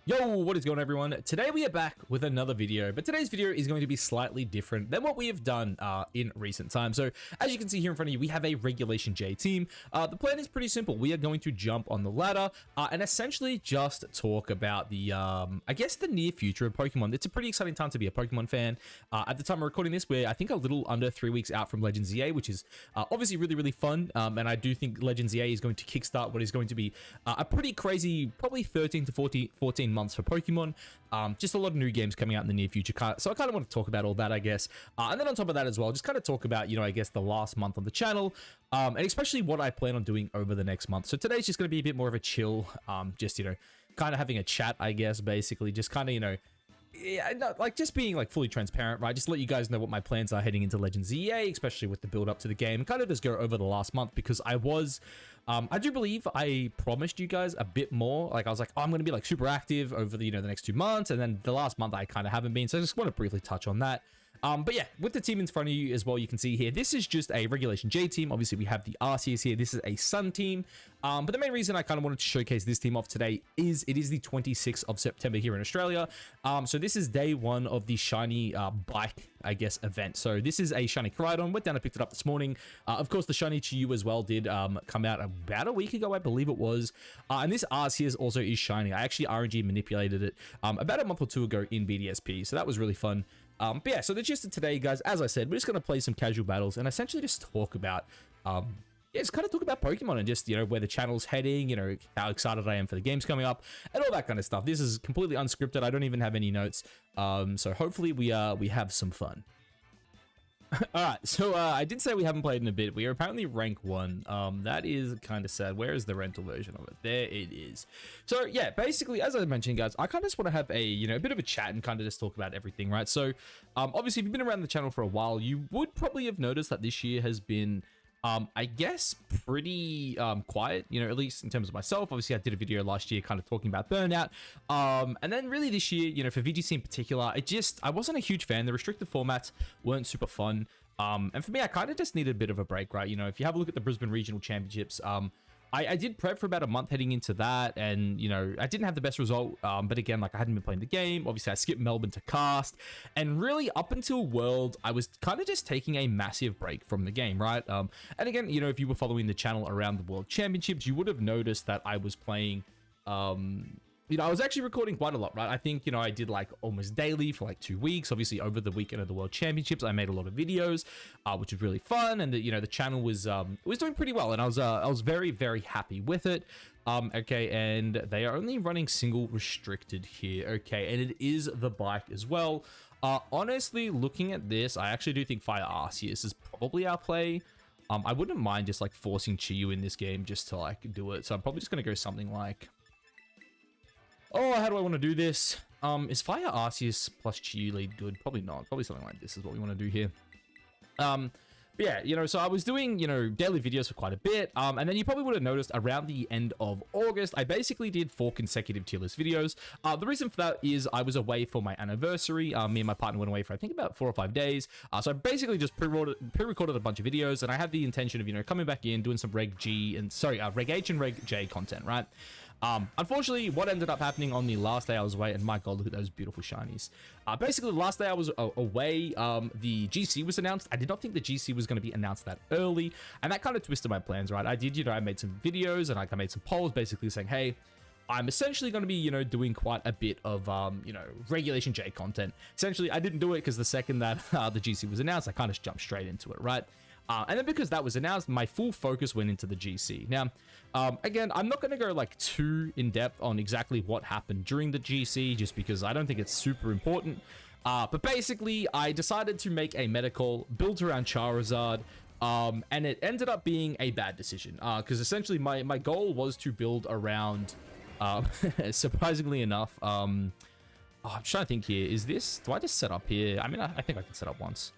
Yo, what is going on, everyone? Today we are back with another video, but today's video is going to be slightly different than what we have done in recent times. So as you can see here in front of you, we have a Regulation J team. The plan is pretty simple. We are going to jump on the ladder and essentially just talk about the, I guess, the near future of Pokemon. It's a pretty exciting time to be a Pokemon fan. At the time of recording this, we're, I think, a little under 3 weeks out from Legends EA, which is obviously really, really fun. And I do think Legends EA is going to kickstart what is going to be a pretty crazy, probably 13 to 14 months for Pokemon. Just a lot of new games coming out in the near future. So I kind of want to talk about all that, I guess. And then on top of that as well, just kind of talk about, I guess the last month on the channel, and especially what I plan on doing over the next month. So today's just going to be a bit more of a chill, just, kind of having a chat, I guess, basically. Just kind of, yeah, no, like just being like fully transparent, right? Just let you guys know what my plans are heading into Legends EA, especially with the build up to the game. Kind of just go over the last month because I do believe I promised you guys a bit more. Like I was like, oh, I'm going to be like super active over the, the next 2 months. And then the last month I kind of haven't been. So I just want to briefly touch on that. But yeah, with the team in front of you as well, you can see here, this is just a Regulation J team. Obviously, we have the Arceus here. This is a Sun team. But the main reason I kind of wanted to showcase this team off today is it is the 26th of September here in Australia. So this is day one of the shiny bike, I guess, event. So this is a shiny Koraidon. Went down and picked it up this morning. Of course, the shiny Chiyu as well did come out about a week ago, I believe it was. And this Arceus also is shiny. I actually RNG manipulated it about a month or two ago in BDSP. So that was really fun. But yeah, so the gist of today, guys, as I said, we're just going to play some casual battles and essentially just talk about, just kind of talk about Pokemon and just, where the channel's heading, how excited I am for the games coming up and all that kind of stuff. This is completely unscripted. I don't even have any notes. So hopefully we have some fun. All right, so I did say we haven't played in a bit. We are apparently rank 1. That is kind of sad. Where is the rental version of it? There it is. So yeah, basically, as I mentioned, guys, I kind of just want to have a a bit of a chat and kind of just talk about everything, right? So obviously, if you've been around the channel for a while, you would probably have noticed that this year has been I guess pretty quiet, at least in terms of myself. Obviously, I did a video last year kind of talking about burnout. And then really this year, for VGC in particular, I wasn't a huge fan. The restricted formats weren't super fun. And for me, I kind of just needed a bit of a break, right? If you have a look at the Brisbane Regional Championships, I did prep for about a month heading into that, and I didn't have the best result, but again, like I hadn't been playing the game. Obviously I skipped Melbourne to cast, and really up until World I was kind of just taking a massive break from the game, right? And again, if you were following the channel around the World Championships, you would have noticed that I was playing I was actually recording quite a lot, right? I think, I did like almost daily for like 2 weeks. Obviously, over the weekend of the World Championships, I made a lot of videos, which was really fun. And the channel was doing pretty well, and I was very, very happy with it. Okay, and they are only running single restricted here. Okay, and it is the bike as well. Honestly, looking at this, I actually do think Fire Arceus is probably our play. I wouldn't mind just like forcing Chiyu in this game just to like do it. So I'm probably just gonna go something like, oh, how do I want to do this? Is Fire Arceus plus Chiyu lead good? Probably not. Probably something like this is what we want to do here. But yeah, so I was doing, daily videos for quite a bit. And then you probably would have noticed around the end of August, I basically did 4 consecutive tier list videos. The reason for that is I was away for my anniversary. Me and my partner went away for, I think, about 4 or 5 days. So I basically just pre-recorded a bunch of videos, and I had the intention of, coming back in, doing some Reg H and Reg J content, right? Unfortunately, what ended up happening on the last day I was away, and my god, look at those beautiful shinies. Basically, the last day I was away, the GC was announced. I did not think the GC was going to be announced that early, and that kind of twisted my plans, right? I did, I made some videos, and I made some polls basically saying, hey, I'm essentially going to be, doing quite a bit of, Regulation J content. Essentially, I didn't do it because the second that the GC was announced, I kind of jumped straight into it, right? And then because that was announced, my full focus went into the GC. Now, again, I'm not going to go like too in depth on exactly what happened during the GC, just because I don't think it's super important. But basically, I decided to make a medical built around Charizard, and it ended up being a bad decision, because essentially my goal was to build around, surprisingly enough, I'm trying to think here. Do I just set up here? I mean, I think I can set up once.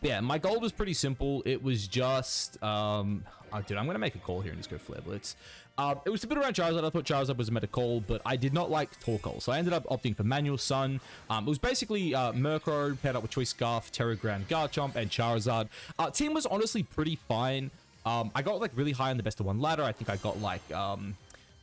Yeah, my goal was pretty simple. It was just, dude, I'm going to make a call here and just go Flare Blitz. It was a bit around Charizard. I thought Charizard was a meta call, but I did not like Torkoal, so I ended up opting for Manual Sun. It was basically Murkrow paired up with Choice Scarf, Terragram, Garchomp, and Charizard. Team was honestly pretty fine. I got like really high on the best of one ladder. I think I got like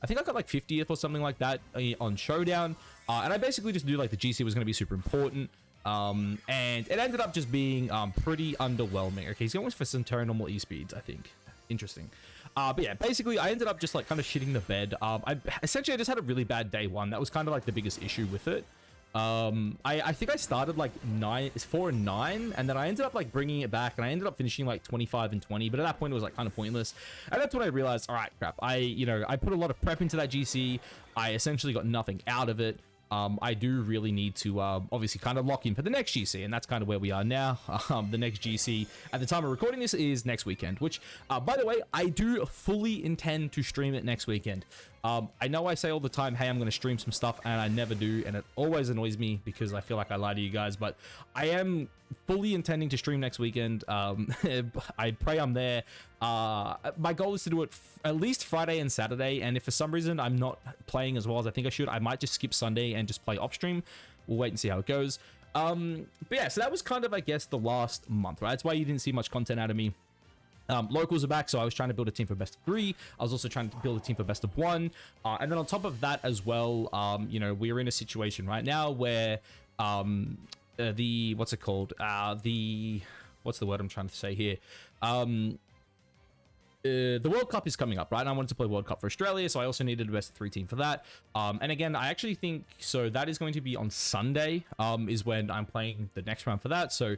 I think I got like 50th or something like that on Showdown. And I basically just knew like the GC was going to be super important. And it ended up just being pretty underwhelming. Okay, he's going for some Terra normal E-speeds, I think. Interesting. But yeah, basically I ended up just like kind of shitting the bed. I just had a really bad day one. That was kind of like the biggest issue with it. I think I started like 4 and 9, and then I ended up like bringing it back, and I ended up finishing like 25 and 20. But at that point, it was like kind of pointless, and that's when I realized, all right, crap. I put a lot of prep into that GC. I essentially got nothing out of it. I do really need to obviously kind of lock in for the next GC, and that's kind of where we are now. The next GC at the time of recording this is next weekend, which by the way, I do fully intend to stream it next weekend. I know I say all the time, hey, I'm going to stream some stuff, and I never do, and it always annoys me because I feel like I lie to you guys, but I am fully intending to stream next weekend. I pray I'm there. My goal is to do it at least Friday and Saturday, and if for some reason I'm not playing as well as I think I should, I might just skip Sunday and just play off stream. We'll wait and see how it goes. But yeah, so that was kind of, I guess, the last month, right? That's why you didn't see much content out of me. Locals are back, so I was trying to build a team for best of 3. I was also trying to build a team for best of 1. And then on top of that as well, we're in a situation right now where what's it called? What's the word I'm trying to say here? The World Cup is coming up, right? And I wanted to play World Cup for Australia, so I also needed a best of 3 team for that. And again, I actually think, so that is going to be on Sunday, is when I'm playing the next round for that. So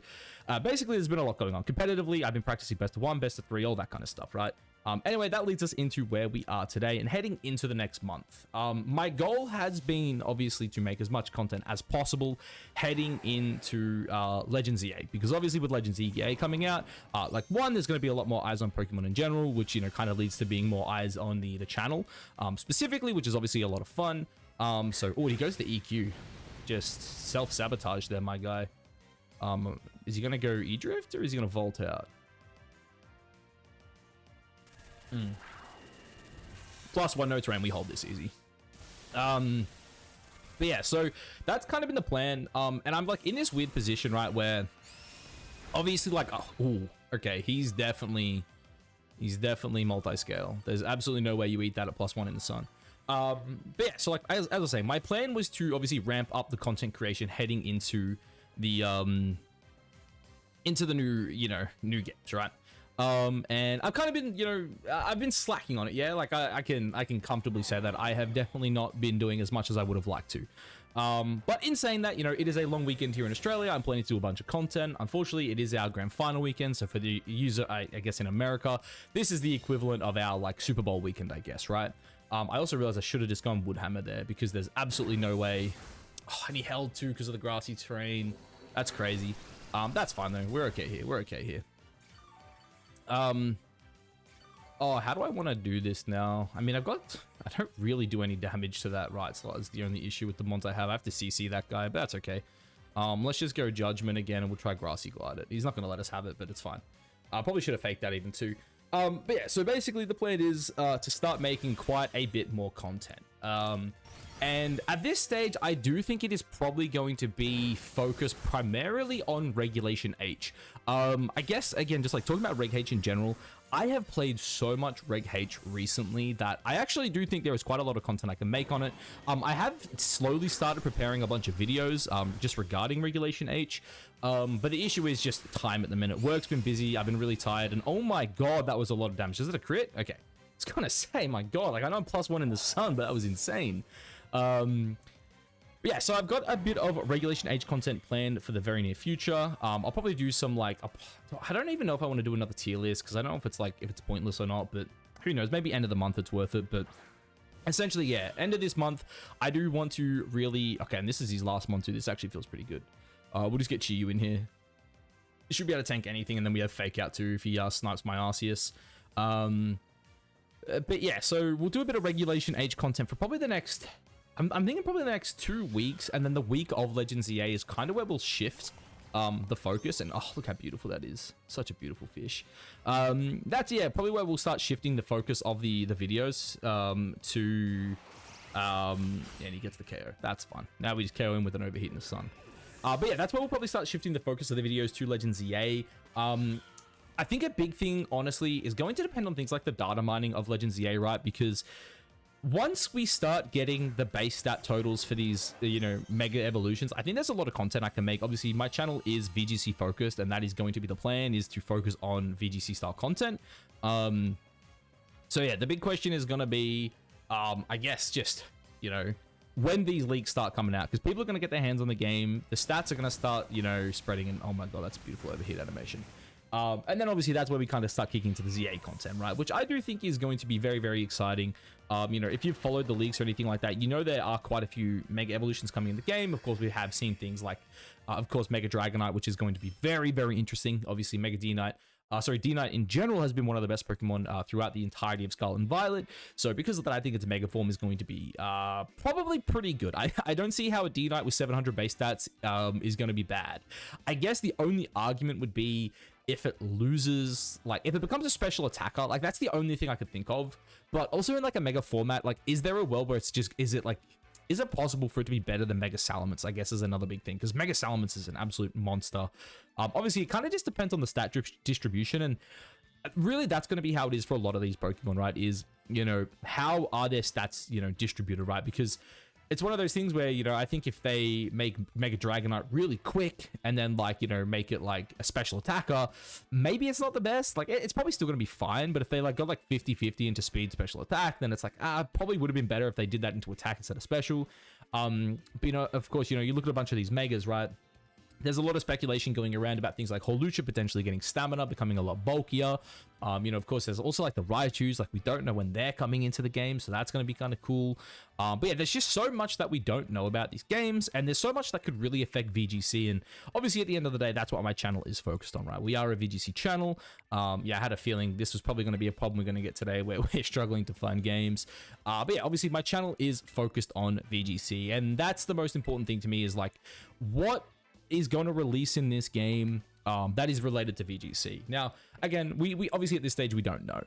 basically, there's been a lot going on. Competitively, I've been practicing best of 1, best of 3, all that kind of stuff, right? Anyway, that leads us into where we are today and heading into the next month. My goal has been obviously to make as much content as possible heading into Legends EA, because obviously with Legends EA coming out, like one, there's going to be a lot more eyes on Pokemon in general, which kind of leads to being more eyes on the channel specifically, which is obviously a lot of fun. So he goes to EQ, just self-sabotage there, my guy. Is he going to go E-Drift or is he going to Volt out? +1 no terrain, we hold this easy. But yeah, so that's kind of been the plan. And I'm like in this weird position, right, where obviously like, okay, he's definitely multi-scale. There's absolutely no way you eat that at +1 in the sun. But yeah, so like as I was saying, my plan was to obviously ramp up the content creation heading into the new games, right? And I've kind of been, I've been slacking on it. Yeah, like I can comfortably say that I have definitely not been doing as much as I would have liked to. But in saying that, it is a long weekend here in Australia. I'm planning to do a bunch of content. Unfortunately, it is our grand final weekend. So for the user, I guess in America, this is the equivalent of our like Super Bowl weekend, I guess, right? I also realized I should have just gone Woodhammer there because there's absolutely no way. Oh, and he held too because of the grassy terrain. That's crazy. That's fine though. We're okay here. We're okay here. How do I want to do this now? I mean, I don't really do any damage to that right slot. Is the only issue with the mons I have. I have to CC that guy, but that's okay. Let's just go Judgment again, and we'll try Grassy Glide it. He's not going to let us have it, but it's fine. I probably should have faked that even too. But yeah, so basically the plan is to start making quite a bit more content. And at this stage, I do think it is probably going to be focused primarily on Regulation H. I guess, again, just like talking about Reg H in general, I have played so much Reg H recently that I actually do think there is quite a lot of content I can make on it. I have slowly started preparing a bunch of videos just regarding Regulation H. But the issue is just time at the minute. Work's been busy, I've been really tired, and oh my god, that was a lot of damage. Is it a crit? Okay. I was gonna say, my god, like I know I'm +1 in the sun, but that was insane. Yeah, so I've got a bit of Regulation H content planned for the very near future. I'll probably do some like, I don't even know if I want to do another tier list because I don't know if it's pointless or not, but who knows, maybe end of the month it's worth it. But essentially, yeah, end of this month, I do want to really, okay, and this is his last month too. This actually feels pretty good. We'll just get Chiyu in here. He should be able to tank anything, and then we have Fake Out too if he snipes my Arceus. But yeah, so we'll do a bit of Regulation H content for probably the next, I'm thinking probably the next 2 weeks, and then the week of Legends EA is kind of where we'll shift the focus. And oh, look how beautiful that is. Such a beautiful fish. That's, yeah, probably where we'll start shifting the focus of the videos to, and he gets the KO. That's fun. Now we just KO him with an overheat in the sun. But yeah, that's where we'll probably start shifting the focus of the videos to Legends EA. I think a big thing, honestly, is going to depend on things like the data mining of Legends EA, right? Because once we start getting the base stat totals for these, you know, mega evolutions, I think there's a lot of content I can make. Obviously, my channel is VGC focused, and that is going to be the plan, is to focus on VGC style content. So yeah, the big question is going to be, I guess, just, you know, when these leaks start coming out, because people are going to get their hands on the game, the stats are going to start, you know, spreading, and oh my god, that's a beautiful overheat animation. And then obviously that's where we kind of start kicking to the ZA content, right? Which I do think is going to be very, very exciting. You know, if you've followed the leaks or anything like that, you know there are quite a few mega evolutions coming in the game. Of course, we have seen things like, of course, Mega Dragonite, which is going to be very, very interesting. Obviously, Mega D-Knight. D-Knight in general has been one of the best Pokemon throughout the entirety of Scarlet and Violet. So because of that, I think its Mega form is going to be probably pretty good. I don't see how a D-Knight with 700 base stats is going to be bad. I guess the only argument would be if it loses, like, if it becomes a special attacker, like, that's the only thing I could think of. But also in, like, a Mega format, like, is there a world where it's just, is it possible for it to be better than Mega Salamence, I guess, is another big thing, because Mega Salamence is an absolute monster. Obviously, it kind of just depends on the stat distribution, and really that's going to be how it is for a lot of these Pokemon, right? Is, you know, how are their stats, you know, distributed, right? Because it's one of those things where, you know, I think if they make Mega Dragonite really quick and then, like, you know, make it like a special attacker, maybe it's not the best. Like, it's probably still going to be fine, but if they, like, got like 50-50 into speed special attack, then it's like, probably would have been better if they did that into attack instead of special. But, you know, of course, you know, you look at a bunch of these Megas, right? There's a lot of speculation going around about things like Holucha potentially getting stamina, becoming a lot bulkier. You know, of course, there's also like the Raichus, like we don't know when they're coming into the game, so that's going to be kind of cool. But yeah, there's just so much that we don't know about these games, and there's so much that could really affect VGC. And obviously, at the end of the day, that's what my channel is focused on, right? We are a VGC channel. Yeah, I had a feeling this was probably going to be a problem we're going to get today, where we're struggling to find games. But yeah, obviously, my channel is focused on VGC, and that's the most important thing to me, is like, what is going to release in this game that is related to VGC. Now, again, we obviously at this stage we don't know.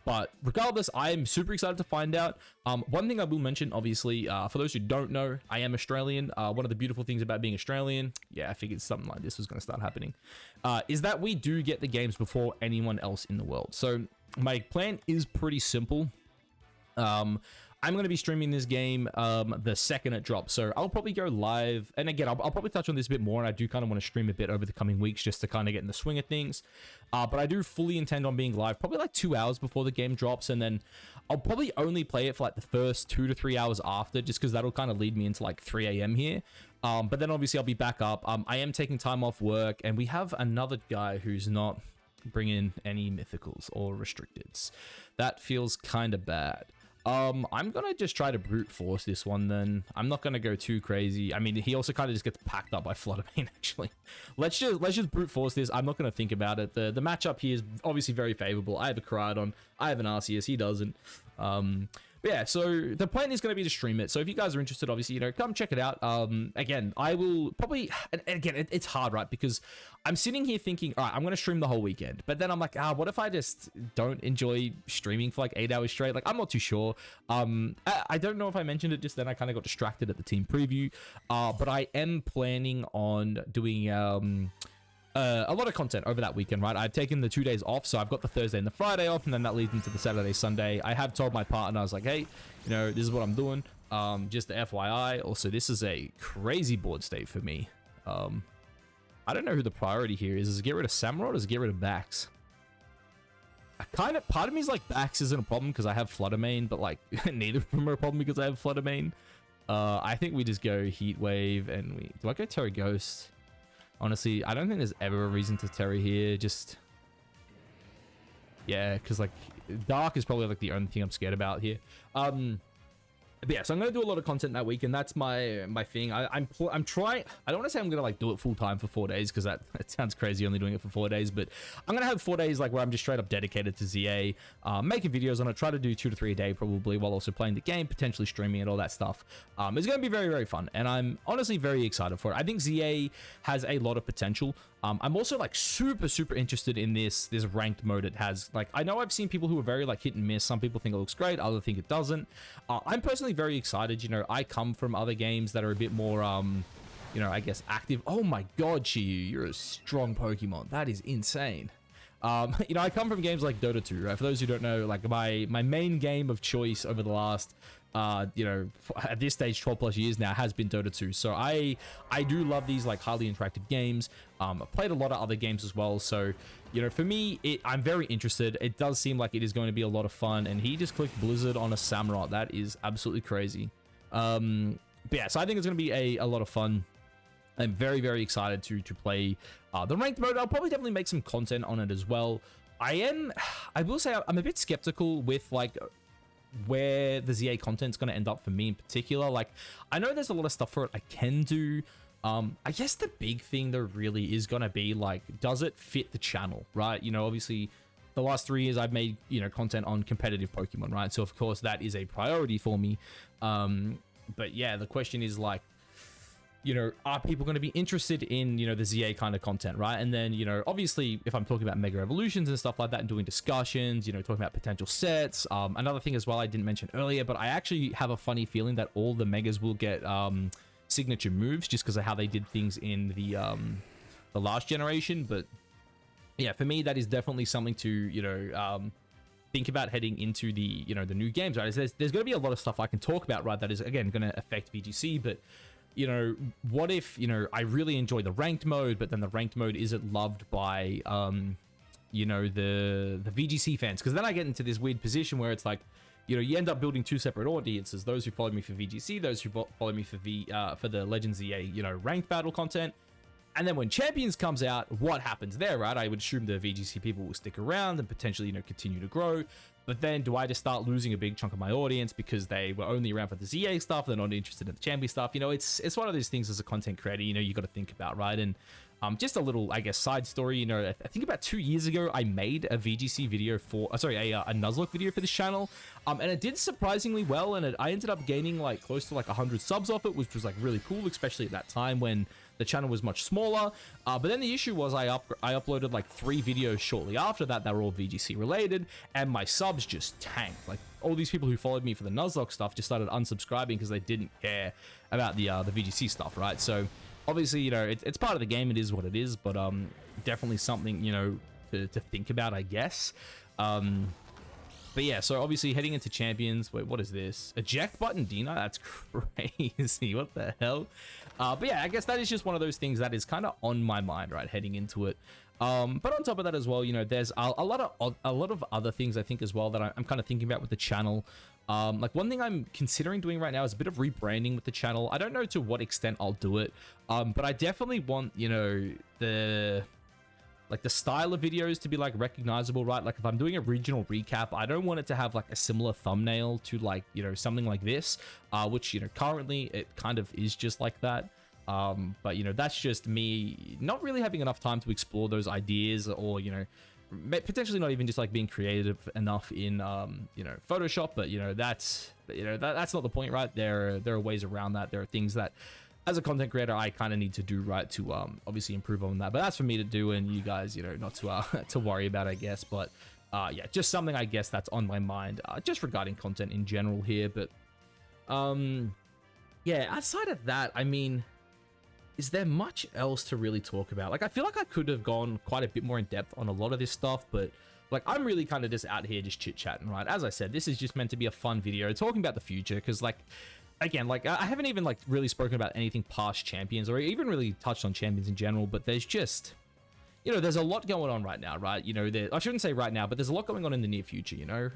But regardless, I am super excited to find out. One thing I will mention, obviously, for those who don't know, I am Australian. One of the beautiful things about being Australian, yeah, I figured something like this was going to start happening, is that we do get the games before anyone else in the world. So my plan is pretty simple. I'm going to be streaming this game the second it drops, so I'll probably go live, and again, I'll probably touch on this a bit more, and I do kind of want to stream a bit over the coming weeks just to kind of get in the swing of things, but I do fully intend on being live probably like 2 hours before the game drops, and then I'll probably only play it for like the first 2 to 3 hours after, just because that'll kind of lead me into like 3 a.m. here, but then obviously I'll be back up. I am taking time off work, and we have another guy who's not bringing any mythicals or restricteds. That feels kind of bad. I'm gonna just try to brute force this one then. I'm not gonna go too crazy. I mean, he also kind of just gets packed up by Fluttermane, actually. Let's just brute force this. I'm not gonna think about it. The matchup here is obviously very favorable. I have a Koraidon, I have an Arceus, he doesn't. But yeah, so the plan is going to be to stream it. So if you guys are interested, obviously, you know, come check it out. Again, I will probably, and again, it's hard, right? Because I'm sitting here thinking, all right, I'm going to stream the whole weekend. But then I'm like, what if I just don't enjoy streaming for like 8 hours straight? Like, I'm not too sure. I don't know if I mentioned it just then. I kind of got distracted at the team preview. But I am planning on doing a lot of content over that weekend, right? I've taken the 2 days off, so I've got the Thursday and the Friday off, and then that leads into the Saturday, Sunday. I have told my partner, I was like, hey, you know, this is what I'm doing. Just the FYI. Also, this is a crazy board state for me. I don't know who the priority here is. Is it get rid of Samurott or is it get rid of Bax? Part of me is like, Bax isn't a problem because I have Fluttermane, but like, neither of them are a problem because I have Fluttermane. I think we just go Heat Wave, and do I go Terra Ghost? Honestly, I don't think there's ever a reason to Terra here. Just, yeah, because like Dark is probably like the only thing I'm scared about here. But yeah, so I'm gonna do a lot of content that week, and that's my thing. I'm trying. I don't want to say I'm gonna like do it full time for 4 days, because that sounds crazy, only doing it for 4 days. But I'm gonna have 4 days like where I'm just straight up dedicated to ZA, making videos on it. Try to do 2 to 3 a day probably, while also playing the game, potentially streaming it, all that stuff. It's gonna be very, very fun, and I'm honestly very excited for it. I think ZA has a lot of potential. I'm also like super interested in this ranked mode it has. Like, I know I've seen people who are very like hit and miss. Some people think it looks great, others think it doesn't. I'm personally very excited. You know, I come from other games that are a bit more you know, I guess active. Oh my god, Chiyu, you're a strong Pokemon. That is insane. You know, I come from games like Dota 2, right? For those who don't know, like my main game of choice over the last, you know, at this stage, 12 plus years now has been Dota 2. So I do love these like highly interactive games. I've played a lot of other games as well. So, you know, for me, I'm very interested. It does seem like it is going to be a lot of fun. And he just clicked Blizzard on a Samurott. That is absolutely crazy. But yeah, so I think it's going to be a lot of fun. I'm very, very excited to play the ranked mode. I'll probably definitely make some content on it as well. I will say I'm a bit skeptical with like where the ZA content's going to end up for me in particular. Like, I know there's a lot of stuff for it I can do. I guess the big thing though really is going to be like, does it fit the channel, right? You know, obviously the last 3 years I've made, you know, content on competitive Pokemon, right? So of course that is a priority for me. But yeah, the question is like, you know, are people going to be interested in, you know, the ZA kind of content, right? And then, you know, obviously, if I'm talking about Mega Evolutions and stuff like that and doing discussions, you know, talking about potential sets. Another thing as well I didn't mention earlier, but I actually have a funny feeling that all the Megas will get signature moves just because of how they did things in the last generation. But yeah, for me, that is definitely something to, you know, think about heading into the, you know, the new games, right? There's going to be a lot of stuff I can talk about, right? That is, again, going to affect VGC, but you know, what if, you know, I really enjoy the ranked mode, but then the ranked mode isn't loved by, you know, the VGC fans? Because then I get into this weird position where it's like, you know, you end up building 2 separate audiences: those who follow me for VGC, those who follow me for the Legends EA, you know, ranked battle content. And then when Champions comes out, what happens there, right? I would assume the VGC people will stick around and potentially, you know, continue to grow. But then do I just start losing a big chunk of my audience because they were only around for the ZA stuff? They're not interested in the Champion stuff. You know, it's one of those things as a content creator, you know, you got to think about, right? And just a little, I guess, side story, you know, I think about 2 years ago, I made a VGC video for, a Nuzlocke video for this channel. And it did surprisingly well. And I ended up gaining like close to like 100 subs off it, which was like really cool, especially at that time when the channel was much smaller. But then the issue was I uploaded like 3 videos shortly after that were all VGC related, and my subs just tanked. Like all these people who followed me for the Nuzlocke stuff just started unsubscribing because they didn't care about the VGC stuff, right? So obviously, you know, it's part of the game. It is what it is, but definitely something, you know, to think about, I guess. But yeah, so obviously heading into Champions. Wait, what is this? Eject button Dina? That's crazy. What the hell? But yeah, I guess that is just one of those things that is kind of on my mind, right, heading into it. But on top of that as well, you know, there's a lot of other things I think as well that I'm kind of thinking about with the channel. Like one thing I'm considering doing right now is a bit of rebranding with the channel. I don't know to what extent I'll do it, but I definitely want, you know, the style of videos to be like recognizable, right? Like if I'm doing a regional recap, I don't want it to have like a similar thumbnail to like, you know, something like this, which, you know, currently it kind of is just like that. But you know, that's just me not really having enough time to explore those ideas, or, you know, potentially not even just like being creative enough in, you know, Photoshop. But you know, that's not the point, right? There are ways around that. There are things that, as a content creator, I kind of need to do, right, to obviously improve on that. But that's for me to do, and you guys, you know, not to to worry about, I guess. But yeah, just something I guess that's on my mind, just regarding content in general here. But yeah, outside of that, I mean, is there much else to really talk about? Like, I feel like I could have gone quite a bit more in depth on a lot of this stuff, but like, I'm really kind of just out here just chit-chatting, right? As I said, this is just meant to be a fun video talking about the future, because like, again, like I haven't even like really spoken about anything past Champions, or even really touched on Champions in general, but there's just, you know, there's a lot going on right now, right? You know, I shouldn't say right now, but there's a lot going on in the near future, you know?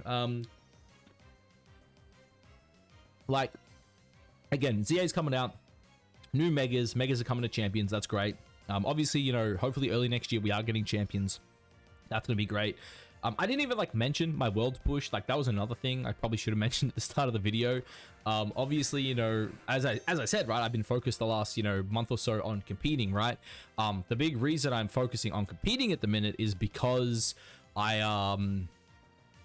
Like, again, ZA's coming out, new Megas are coming to Champions, that's great. Obviously, you know, hopefully early next year we are getting Champions. That's gonna be great. I didn't even like mention my world push. Like that was another thing I probably should have mentioned at the start of the video. Obviously, you know, as I said, right, I've been focused the last, you know, month or so on competing, right? The big reason I'm focusing on competing at the minute is because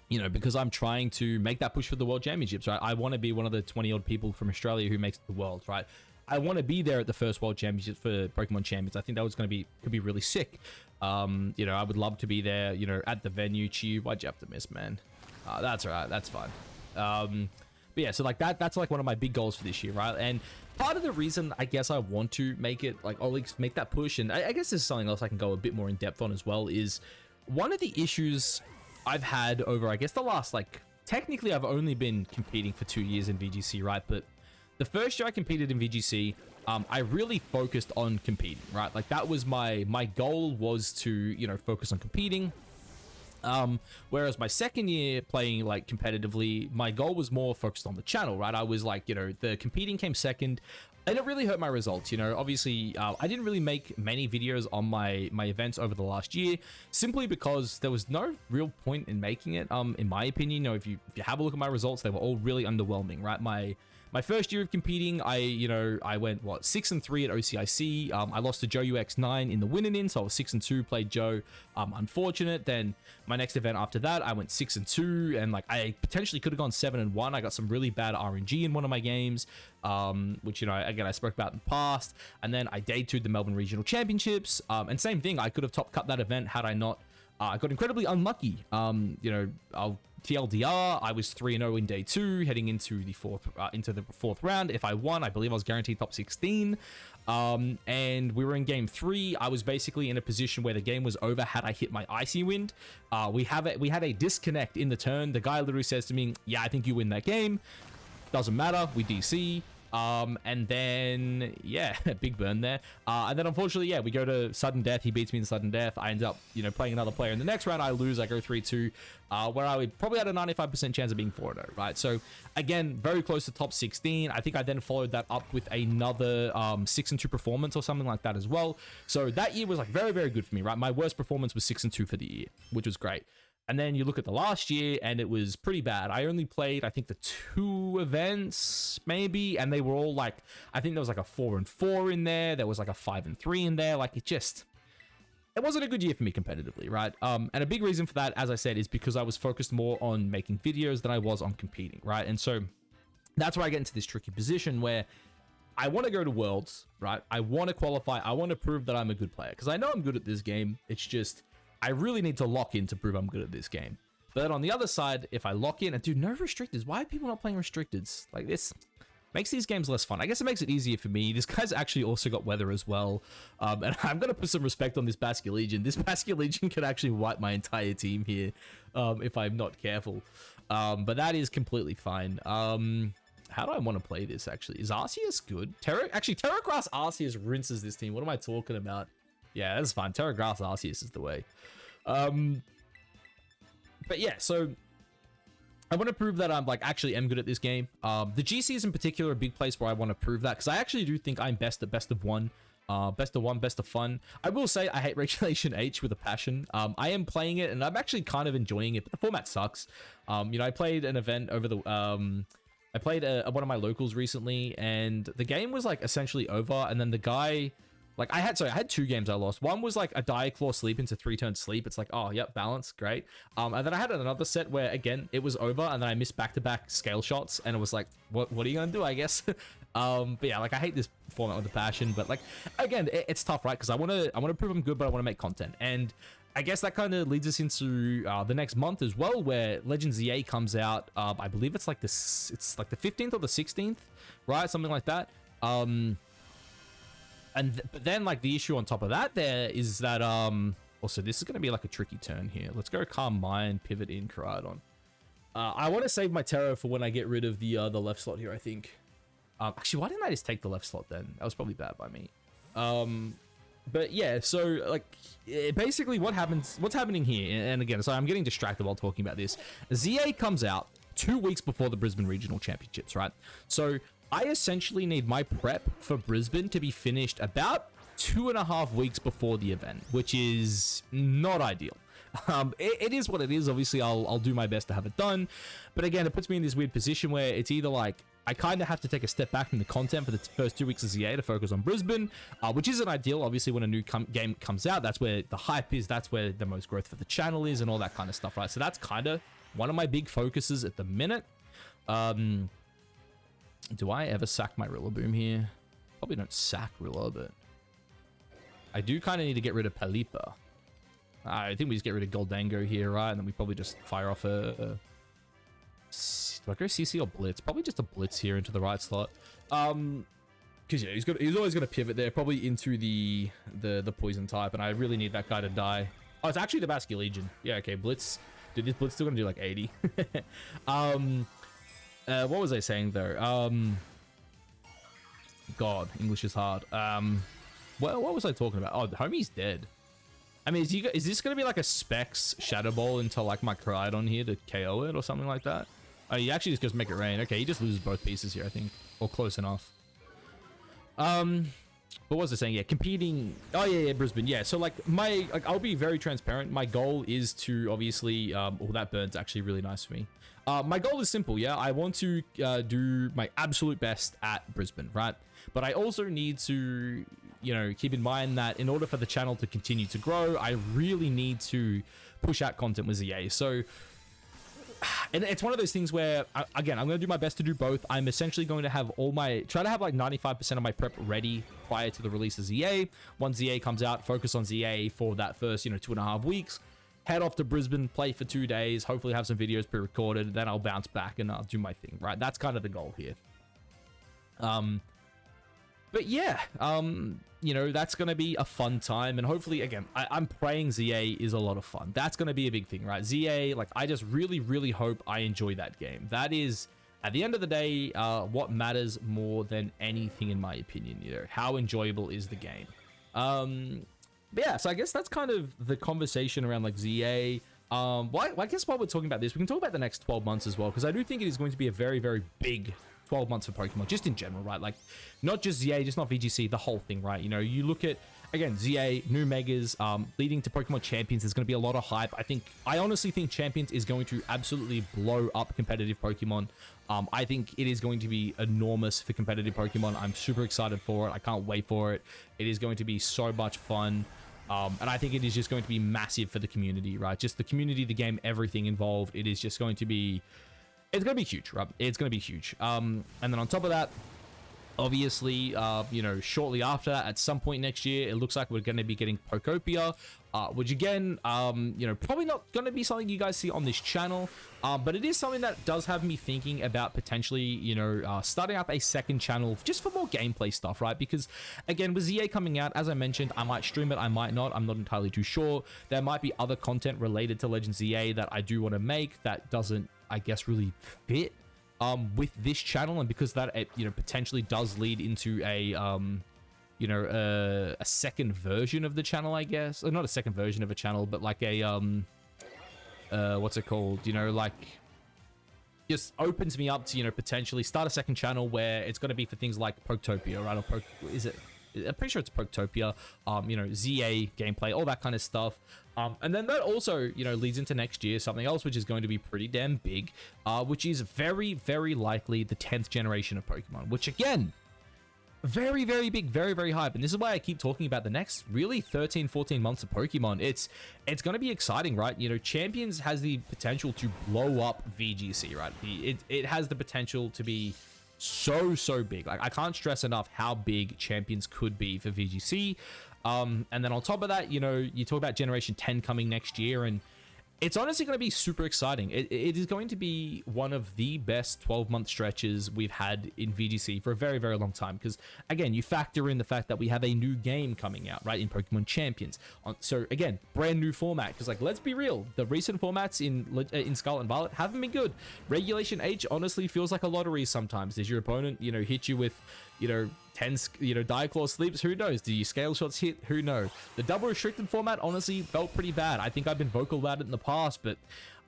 you know, because I'm trying to make that push for the World Championships, right? I want to be one of the 20 odd people from Australia who makes the world, right? I want to be there at the first World Championships for Pokemon Champions. I think that was could be really sick. You know, I would love to be there, you know, at the venue. Chiyu, why'd you have to miss, man? That's all right, that's fine. But yeah, so like that's like one of my big goals for this year, right? And part of the reason I guess I want to make it like, or at least make that push, and I guess there's something else I can go a bit more in depth on as well, is one of the issues I've had over, I guess, the last, like, technically I've only been competing for 2 years in VGC, right? But the first year I competed in VGC, I really focused on competing, right? Like, that was my goal, was to, you know, focus on competing. Whereas my second year playing, like, competitively, my goal was more focused on the channel, right? I was like, you know, the competing came second, and it really hurt my results. You know, obviously, I didn't really make many videos on my events over the last year, simply because there was no real point in making it. In my opinion, you know, if you have a look at my results, they were all really underwhelming, right? My first year of competing, I went, what, 6-3 at OCIC. I lost to Joe UX9 in the winning, so I was 6-2, played Joe. Unfortunate. Then my next event after that, I went 6-2, and like I potentially could have gone 7-1. I got some really bad RNG in one of my games, which, you know, again, I spoke about in the past. And then I day 2'd the Melbourne Regional Championships, and same thing, I could have top cut that event had I not. I got incredibly unlucky. You know, TLDR, I was 3-0 in day 2, heading into the fourth round. If I won, I believe I was guaranteed top 16. And we were in game 3. I was basically in a position where the game was over had I hit my icy wind. We had a disconnect in the turn. The guy literally says to me, "Yeah, I think you win that game. Doesn't matter. We DC." And then, yeah, big burn there. And then unfortunately, yeah, we go to sudden death. He beats me in sudden death. I end up, you know, playing another player. In the next round, I lose. I go 3-2, where I would probably had a 95% chance of being 4-0, right? So again, very close to top 16. I think I then followed that up with another 6-2 performance or something like that as well. So that year was like very, very good for me, right? My worst performance was 6-2 for the year, which was great. And then you look at the last year, and it was pretty bad. I only played, I think, the 2 events, maybe, and they were all like, I think there was like a 4-4 in there. There was like a 5-3 in there. Like, it wasn't a good year for me competitively, right? And a big reason for that, as I said, is because I was focused more on making videos than I was on competing, right? And so that's where I get into this tricky position where I want to go to Worlds, right? I want to qualify. I want to prove that I'm a good player, because I know I'm good at this game. It's just, I really need to lock in to prove I'm good at this game. But on the other side, if I lock in, and dude, no restricteds. Why are people not playing restricteds? Like, this makes these games less fun. I guess it makes it easier for me. This guy's actually also got weather as well. And I'm going to put some respect on this Basque Legion. This Basque Legion can actually wipe my entire team here if I'm not careful. But that is completely fine. How do I want to play this, actually? Is Arceus good? Terragrass Arceus rinses this team. What am I talking about? Yeah, that's fine. Terragrass Arceus is the way. But yeah, so I want to prove that I'm, like, actually am good at this game. The GC is in particular a big place where I want to prove that, because I actually do think I'm best at best of one. Best of fun. I will say I hate Regulation H with a passion. I am playing it, and I'm actually kind of enjoying it, but the format sucks. You know, I played an event over the... I played one of my locals recently, and the game was, like, essentially over, and then the guy... Like, I had 2 games I lost. One was like a Diaclaw sleep into 3-turn sleep. It's like, oh, yep, balance, great. And then I had another set where, again, it was over, and then I missed back-to-back scale shots, and it was like, what are you gonna do, I guess? But yeah, like, I hate this format with a passion, but like, again, it's tough, right? Because I wanna prove I'm good, but I wanna make content. And I guess that kind of leads us into the next month as well, where Legends EA comes out. I believe it's like the 15th or the 16th, right? Something like that. But then, like, the issue on top of that there is that, also, this is going to be, like, a tricky turn here. Let's go Calm Mind, pivot in, Koraidon. I want to save my Terror for when I get rid of the left slot here, I think. Actually, why didn't I just take the left slot then? That was probably bad by me. But yeah, so, like, basically what's happening here, and again, so I'm getting distracted while talking about this. ZA comes out 2 weeks before the Brisbane Regional Championships, right? So I essentially need my prep for Brisbane to be finished about 2.5 weeks before the event, which is not ideal. It is what it is. Obviously, I'll do my best to have it done. But again, it puts me in this weird position where it's either like, I kind of have to take a step back from the content for the first 2 weeks of ZA to focus on Brisbane, which isn't ideal. Obviously, when a new game comes out, that's where the hype is, that's where the most growth for the channel is, and all that kind of stuff, right? So that's kind of one of my big focuses at the minute. Do I ever sack my Rillaboom here? Probably don't sack Rilla, but I do kind of need to get rid of Palipa. I think we just get rid of Goldango here, right? And then we probably just fire off a... Do I go CC or Blitz? Probably just a Blitz here into the right slot. Because, yeah, he's always going to pivot there, probably into the poison type, and I really need that guy to die. Oh, it's actually the Basque Legion. Yeah, okay, Blitz. Dude, this Blitz still gonna do like 80. What was I saying though? God, English is hard. Well, what was I talking about? Oh, the homie's dead. I mean, is this gonna be like a Specs Shadow Ball into like my Koraidon here to KO it or something like that? Oh, he actually just goes make it rain. Okay, he just loses both pieces here, I think, or close enough. What was I saying? Yeah, competing. Oh yeah, Brisbane. Yeah, so like I'll be very transparent. My goal is to obviously, oh, that bird's actually really nice for me. My goal is simple. Yeah, I want to do my absolute best at Brisbane, right? But I also need to, you know, keep in mind that in order for the channel to continue to grow, I really need to push out content with ZA. So, and it's one of those things where, again, I'm going to do my best to do both. I'm essentially going to have try to have like 95% of my prep ready prior to the release of ZA. Once ZA comes out, focus on ZA for that first, 2.5 weeks. Head off to Brisbane, play for 2 days, hopefully have some videos pre-recorded, then I'll bounce back and I'll do my thing, right? That's kind of the goal here. But yeah, that's going to be a fun time. And hopefully, again, I'm praying ZA is a lot of fun. That's going to be a big thing, right? ZA, like, I just really, really hope I enjoy that game. That is, at the end of the day, what matters more than anything, in my opinion. How enjoyable is the game? But yeah, so I guess that's kind of the conversation around, like, ZA. Well, I guess while we're talking about this, we can talk about the next 12 months as well, because I do think it is going to be a very, very big 12 months for Pokemon, just in general, right? Like, not just ZA, just not VGC, the whole thing, right? You look at, again, ZA, new Megas, leading to Pokemon Champions. There's going to be a lot of hype. I honestly think Champions is going to absolutely blow up competitive Pokemon. I think it is going to be enormous for competitive Pokemon. I'm super excited for it. I can't wait for it. It is going to be so much fun. And I think it is just going to be massive for the community, right? Just the community, the game, everything involved. It is just going to be, it's going to be huge, right? It's going to be huge. And then on top of that, obviously, shortly after that, at some point next year, it looks like we're going to be getting Pokopia, which again, probably not going to be something you guys see on this channel, but it is something that does have me thinking about potentially, starting up a second channel just for more gameplay stuff, right? Because again, with ZA coming out, as I mentioned, I might stream it, I might not, I'm not entirely too sure. There might be other content related to Legend ZA that I do want to make that doesn't, I guess, really fit with this channel, and because that potentially does lead into a a second version of the channel, I guess, or not a second version of a channel, but like a what's it called, like just opens me up to potentially start a second channel where it's going to be for things like Poketopia, right? Or is it, I'm pretty sure it's Poketopia, ZA gameplay, all that kind of stuff. And then that also, leads into next year, something else which is going to be pretty damn big, which is very, very likely the 10th generation of Pokemon, which again, very, very big, very, very hype. And this is why I keep talking about the next really 13, 14 months of Pokemon. It's going to be exciting, right? Champions has the potential to blow up VGC, right? It has the potential to be so big. Like, I can't stress enough how big Champions could be for VGC. And then on top of that, you talk about Generation 10 coming next year, and it's honestly going to be super exciting. It is going to be one of the best 12-month stretches we've had in VGC for a very, very long time. Because, again, you factor in the fact that we have a new game coming out, right, in Pokemon Champions. So, again, brand new format. Because, like, let's be real. The recent formats in Scarlet and Violet haven't been good. Regulation H honestly feels like a lottery sometimes. Does your opponent, hit you with, 10, Diaclaw sleeps? Who knows? Do you scale shots hit? Who knows? The double restricted format honestly felt pretty bad. I think I've been vocal about it in the past, but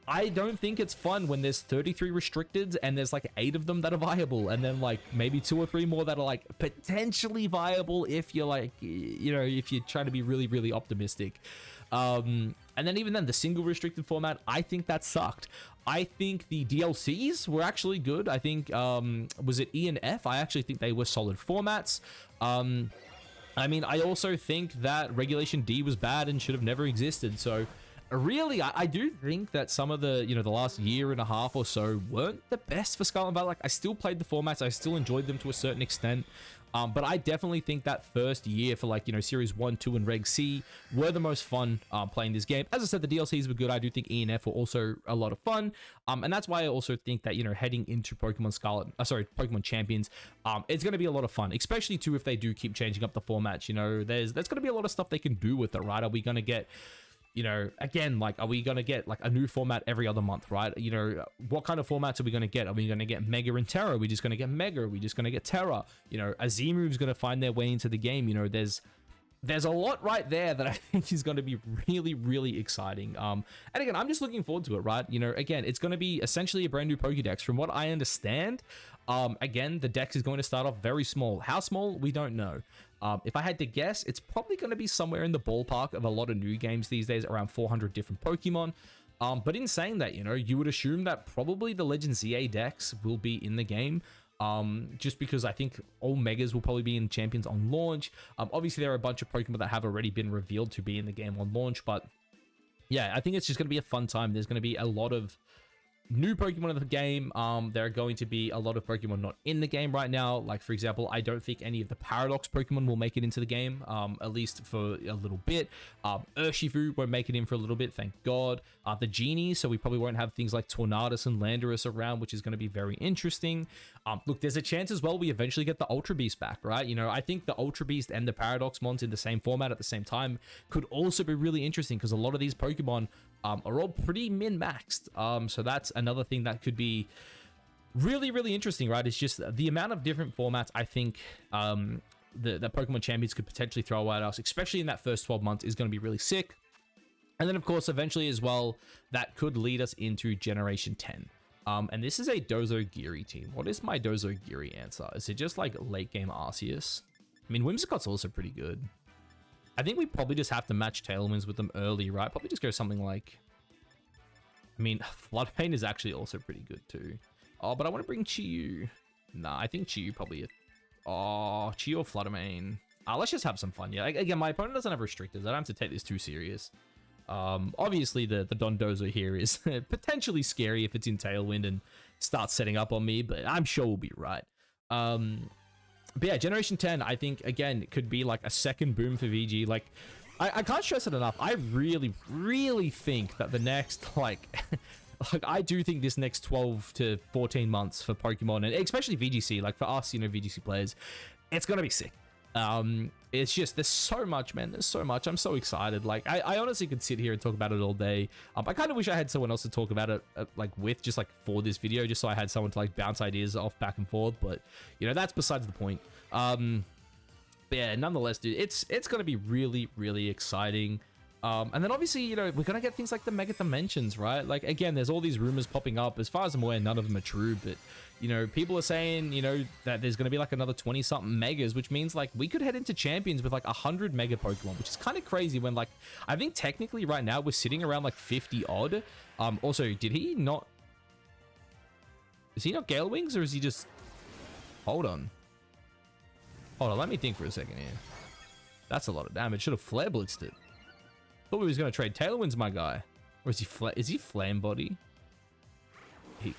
I don't think it's fun when there's 33 restricted and there's like 8 of them that are viable, and then like maybe 2 or 3 more that are like potentially viable if you're like, if you're trying to be really, really optimistic. And then even then, the single restricted format, I think that sucked. I think the DLCs were actually good. I think, was it E and F? I actually think they were solid formats. I mean, I also think that Regulation D was bad and should have never existed. So really, I do think that some of the, the last year and a half or so weren't the best for Scarlet and Violet. Like, I still played the formats. I still enjoyed them to a certain extent. But I definitely think that first year for like, Series 1, 2, and Reg C were the most fun playing this game. As I said, the DLCs were good. I do think E and F were also a lot of fun. And that's why I also think that, heading into Pokemon Pokemon Champions, it's going to be a lot of fun, especially too if they do keep changing up the formats. There's going to be a lot of stuff they can do with it, right? Are we going to get You know, again, like, are we going to get like a new format every other month, right? You know, what kind of formats are we going to get? Are we going to get Mega and Terra? Are we just going to get Mega? Are we just going to get Terra? You know, Azimuth's going to find their way into the game. You know, there's a lot right there that I think is going to be really, really exciting. And again, I'm just looking forward to it, right? You know, again, it's going to be essentially a brand new Pokédex. From what I understand, again, the dex is going to start off very small. How small? We don't know. If I had to guess, it's probably going to be somewhere in the ballpark of a lot of new games these days, around 400 different Pokemon. But in saying that, you know, you would assume that probably the Legend ZA dex will be in the game. Just because I think all Megas will probably be in Champions on launch. Obviously, there are a bunch of Pokemon that have already been revealed to be in the game on launch. But yeah, I think it's just going to be a fun time. There's going to be a lot of new Pokemon in the game. There are going to be a lot of Pokemon not in the game right now. Like, for example, I don't think any of the Paradox Pokemon will make it into the game, at least for a little bit. Urshifu won't make it in for a little bit, thank God. The Genies, so we probably won't have things like Tornadus and Landorus around, which is going to be very interesting. Look, there's a chance as well we eventually get the Ultra Beast back, right? You know, I think the Ultra Beast and the Paradox Mons in the same format at the same time could also be really interesting, because a lot of these Pokemon are all pretty min-maxed. So that's another thing that could be really, really interesting, right? It's just the amount of different formats I think the Pokemon Champions could potentially throw at us, especially in that first 12 months, is going to be really sick. And then, of course, eventually as well, that could lead us into Generation 10. And this is a Dozogiri team. What is my Dozogiri answer? Is it just like late game Arceus? I mean, Whimsicott's also pretty good. I think we probably just have to match Tailwinds with them early, right? Probably just go something like... I mean, Floodpain is actually also pretty good too. Oh, but I want to bring Chiyu. Nah, I think Chiyu probably... Oh, Chiyu or Floodpain. Let's just have some fun, yeah. Again, my opponent doesn't have restrictors. I don't have to take this too serious. Obviously, the Dondozo here is potentially scary if it's in Tailwind and starts setting up on me, but I'm sure we'll be right. But yeah, Generation 10, I think, again, could be like a second boom for VG. Like, I can't stress it enough. I really, really think that the next, like, I do think this next 12 to 14 months for Pokemon, and especially VGC, like for us, you know, VGC players, it's going to be sick. It's just, there's so much, man. There's so much. I'm so excited. Like, I honestly could sit here and talk about it all day. I kind of wish I had someone else to talk about it, like, with, just like for this video, just so I had someone to like bounce ideas off back and forth. But, you know, that's besides the point. But yeah, nonetheless, dude, it's going to be really, really exciting. And then obviously, you know, we're going to get things like the Mega Dimensions, right? Like, again, there's all these rumors popping up. As far as I'm aware, none of them are true, but, you know, people are saying, you know, that there's going to be like another 20-something Megas, which means like we could head into Champions with like 100 Mega Pokemon, which is kind of crazy when like, I think technically right now we're sitting around like 50 odd. Also, did he not, is he not Gale Wings or is he just, hold on, let me think for a second here. That's a lot of damage. Should have Flare Blitzed it. Thought we was going to trade Tailwinds, my guy. Or is he Flame Body?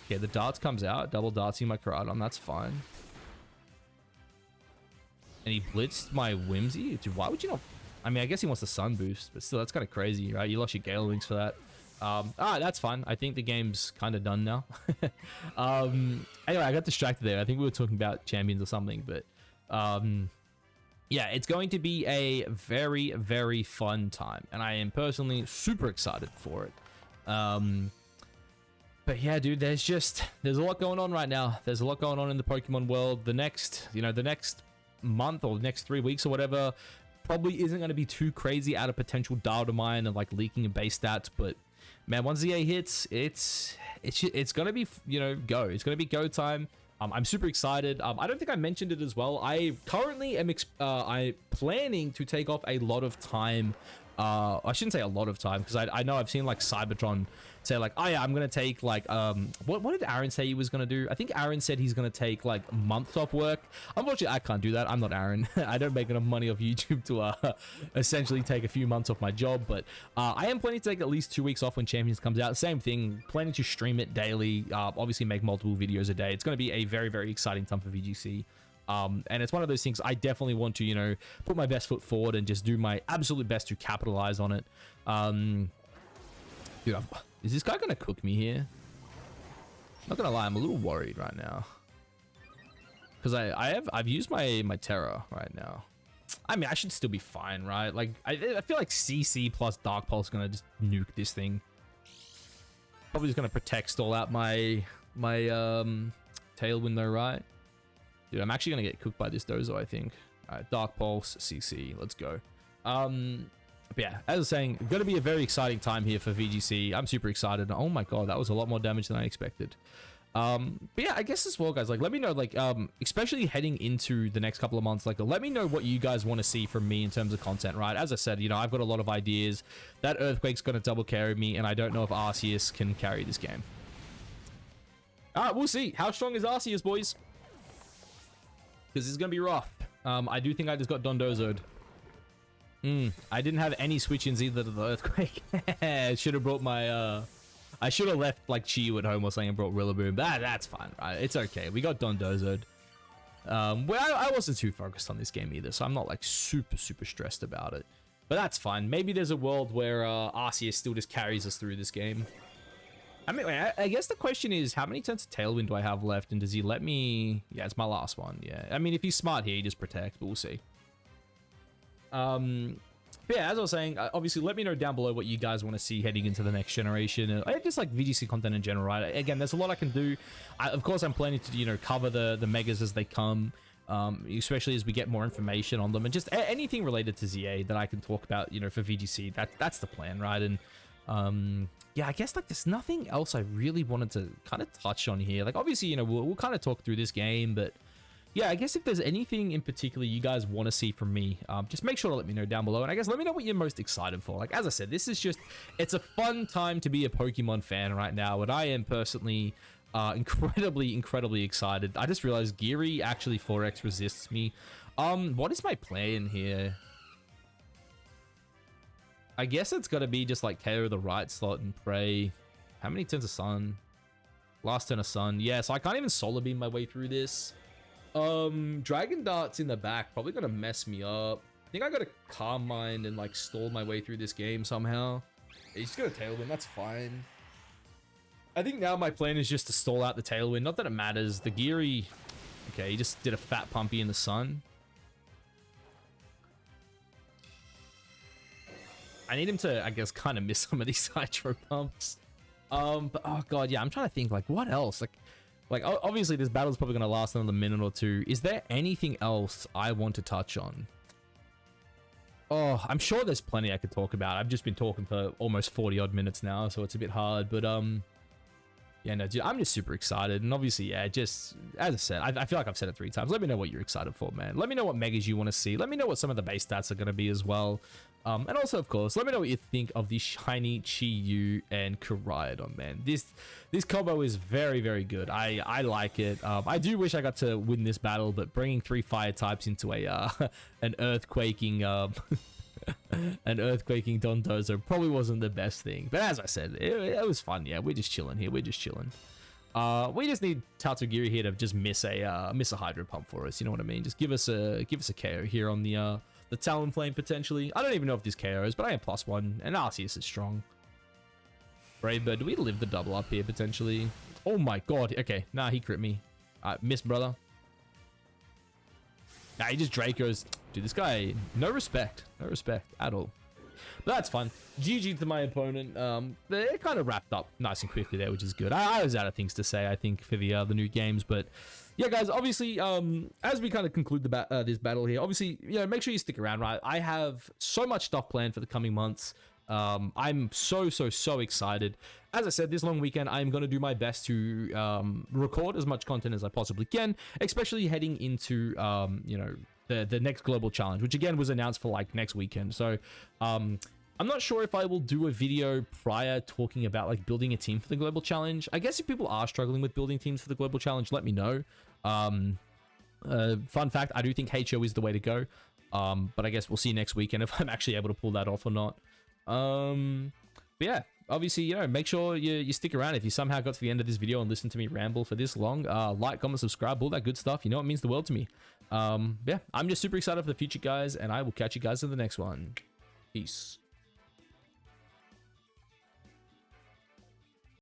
Yeah, the darts comes out. Double dartsing my Koraidon. That's fine. And he blitzed my Whimsy. Dude, why would you not? I mean, I guess he wants the Sun Boost, but still, that's kind of crazy, right? You lost your Gale Wings for that. That's fine. I think the game's kind of done now. Anyway, I got distracted there. I think we were talking about Champions or something, but yeah, it's going to be a very, very fun time, and I am personally super excited for it. But yeah, dude, there's a lot going on right now. There's a lot going on in the Pokemon world. The next month or next 3 weeks or whatever probably isn't going to be too crazy out of potential data mine and like leaking of base stats. But man, once ZA hits, it's going to be, you know, go. It's going to be go time. I'm super excited. I don't think I mentioned it as well. I currently am planning to take off a lot of time. I shouldn't say a lot of time, because I know I've seen like Cybertron say like, oh yeah, I'm gonna take like what did Aaron say he was gonna do? I think Aaron said he's gonna take like months off work. Unfortunately, I can't do that. I'm not Aaron. I don't make enough money off YouTube to essentially take a few months off my job, but I am planning to take at least 2 weeks off when Champions comes out. Same thing, planning to stream it daily, obviously make multiple videos a day. It's going to be a very, very exciting time for VGC. And it's one of those things I definitely want to, you know, put my best foot forward and just do my absolute best to capitalize on it. Dude, is this guy gonna cook me here? Not gonna lie, I'm a little worried right now, because I've used my Terra right now. I mean, I should still be fine, right? Like, I feel like CC plus Dark Pulse gonna just nuke this thing. Probably just gonna protect, stall out my Tailwind though, right? Dude, I'm actually gonna get cooked by this Dozo, I think. Alright, Dark Pulse, CC, let's go. But yeah, as I was saying, gonna be a very exciting time here for VGC. I'm super excited. Oh my god, that was a lot more damage than I expected. But yeah, I guess as well, guys, like, let me know, like, especially heading into the next couple of months, like, let me know what you guys want to see from me in terms of content, right? As I said, you know, I've got a lot of ideas. That Earthquake's going to double carry me, and I don't know if Arceus can carry this game. All right, we'll see. How strong is Arceus, boys? Because it's going to be rough. I do think I just got Dondozo'd. I didn't have any switch-ins either to the Earthquake. I should have brought my, I should have left like Chiyu at home or something and brought Rillaboom. That's fine, right? It's okay. We got Dondozo'd. Well, I wasn't too focused on this game either, so I'm not like super stressed about it. But that's fine. Maybe there's a world where Arceus still just carries us through this game. I mean, I guess the question is, how many turns of Tailwind do I have left, and does he let me... Yeah, it's my last one, yeah. I mean, if he's smart here, he just protects, but we'll see. But yeah, as I was saying, obviously, let me know down below what you guys want to see heading into the next generation. And just like VGC content in general, right? Again, there's a lot I can do. Of course, I'm planning to, you know, cover the megas as they come, especially as we get more information on them. And just anything related to ZA that I can talk about, you know, for VGC. That's the plan, right? And yeah, I guess like there's nothing else I really wanted to kind of touch on here. Like, obviously, you know, we'll kind of talk through this game, but yeah, I guess if there's anything in particular you guys want to see from me, just make sure to let me know down below. And I guess let me know what you're most excited for. Like, as I said, this is just, it's a fun time to be a Pokemon fan right now. And I am personally incredibly excited. I just realized Geary actually 4x resists me. What is my plan here? I guess it's got to be just like KO the right slot and pray. How many turns of Sun? Last turn of Sun. Yeah, so I can't even Solar Beam my way through this. Dragon Dart's in the back, probably gonna mess me up. I think I gotta Calm Mind and like stall my way through this game somehow. He's gonna Tailwind, that's fine. I think now my plan is just to stall out the Tailwind. Not that it matters. The Geary, okay, he just did a fat pumpy in the Sun. I need him to, I guess, kind of miss some of these Hydro Pumps. But oh god, yeah, I'm trying to think like what else. Like obviously this battle's probably gonna last another minute or two. Is there anything else I want to touch on? Oh, I'm sure there's plenty I could talk about. I've just been talking for almost 40 odd minutes now, so it's a bit hard. But yeah, no, dude, I'm just super excited. And obviously, yeah, just as I said, I feel like I've said it 3 times. Let me know what you're excited for, man. Let me know what megas you want to see. Let me know what some of the base stats are going to be as well. And also, of course, let me know what you think of the shiny Chiyu and Koraidon, man. This combo is very good. I like it. I do wish I got to win this battle, but bringing 3 fire types into a an earthquaking Dondozo probably wasn't the best thing. But as I said, it was fun. Yeah, we're just chilling here. We're just chilling. We just need Tatsugiri here to just miss a Hydro Pump for us. You know what I mean? Just give us a KO here on the Talonflame potentially. I don't even know if this KOs, but I am +1 and Arceus is strong. Brave Bird, do we live the double up here potentially? Oh my god. Okay, nah, he crit me. Miss brother. Nah, he just Draco's. Dude, this guy, no respect at all. But that's fun. GG to my opponent. It kind of wrapped up nice and quickly there, which is good. I was out of things to say, I think, for the new games, but yeah, guys, obviously, as we kind of conclude this battle here, obviously, you know, make sure you stick around, right? I have so much stuff planned for the coming months. I'm so excited. As I said, this long weekend, I'm going to do my best to record as much content as I possibly can, especially heading into, you know, the next global challenge, which again was announced for like next weekend. So, I'm not sure if I will do a video prior talking about like building a team for the global challenge. I guess if people are struggling with building teams for the global challenge, let me know. Fun fact, I do think HO is the way to go. But I guess we'll see next weekend if I'm actually able to pull that off or not. But yeah, obviously, you know, make sure you stick around. If you somehow got to the end of this video and listened to me ramble for this long, like, comment, subscribe, all that good stuff. You know, it means the world to me. Yeah, I'm just super excited for the future, guys, and I will catch you guys in the next one. Peace.